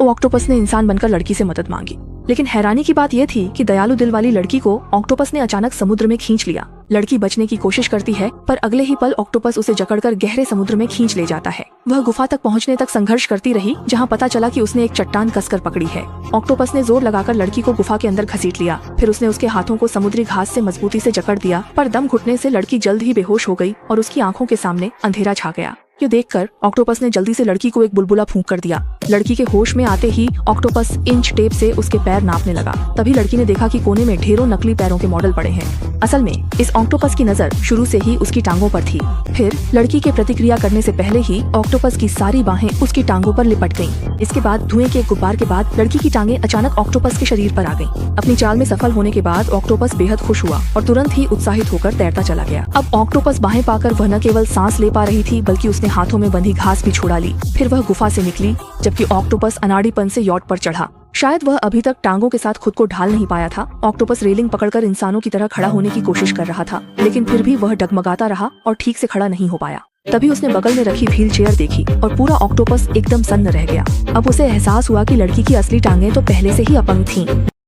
Octopus ने इंसान बनकर लड़की से मदद मांगी। लेकिन हैरानी की बात यह थी कि दयालु दिल वाली लड़की को ऑक्टोपस ने अचानक समुद्र में खींच लिया। लड़की बचने की कोशिश करती है, पर अगले ही पल ऑक्टोपस उसे जकड़कर गहरे समुद्र में खींच ले जाता है। वह गुफा तक पहुंचने तक संघर्ष करती रही, जहां पता चला कि उसने एक चट्टान कसकर पकड़ी है। ऑक्टोपस ने जोर लगाकर लड़की को गुफा के अंदर घसीट लिया। फिर उसने उसके हाथों को समुद्री घास से मजबूती से जकड़ दिया, पर दम घुटने से लड़की जल्द ही बेहोश हो गई और उसकी आंखों के सामने अंधेरा छा गया। ये देखकर ऑक्टोपस ने जल्दी से लड़की को एक बुलबुला फूंक कर दिया। लड़की के होश में आते ही ऑक्टोपस इंच टेप से उसके पैर नापने लगा। तभी लड़की ने देखा कि कोने में ढेरों नकली पैरों के मॉडल पड़े हैं। असल में इस ऑक्टोपस की नजर शुरू से ही उसकी टांगों पर थी। फिर लड़की के प्रतिक्रिया करने से पहले ही ऑक्टोपस की सारी बाहें उसकी टांगों पर लिपट गईं। इसके बाद धुएं के एक गुब्बार के बाद लड़की की टांगें अचानक ऑक्टोपस के शरीर पर आ गईं। अपनी चाल में सफल होने के बाद ऑक्टोपस बेहद खुश हुआ और तुरंत ही उत्साहित होकर तैरता चला गया। अब ऑक्टोपस बाहें पाकर वह न केवल सांस ले पा रही थी, बल्कि उसने हाथों में बंधी घास भी छुड़ा ली। फिर वह गुफा से निकली, जबकि ऑक्टोपस अनाड़ीपन से यॉट पर चढ़ा। शायद वह अभी तक टांगों के साथ खुद को ढाल नहीं पाया था। ऑक्टोपस रेलिंग पकड़कर इंसानों की तरह खड़ा होने की कोशिश कर रहा था, लेकिन फिर भी वह डगमगाता रहा और ठीक से खड़ा नहीं हो पाया। तभी उसने बगल में रखी व्हील चेयर देखी और पूरा ऑक्टोपस एकदम सन्न रह गया। अब उसे एहसास हुआ कि लड़की की असली टांगें तो पहले से ही अपंग थीं।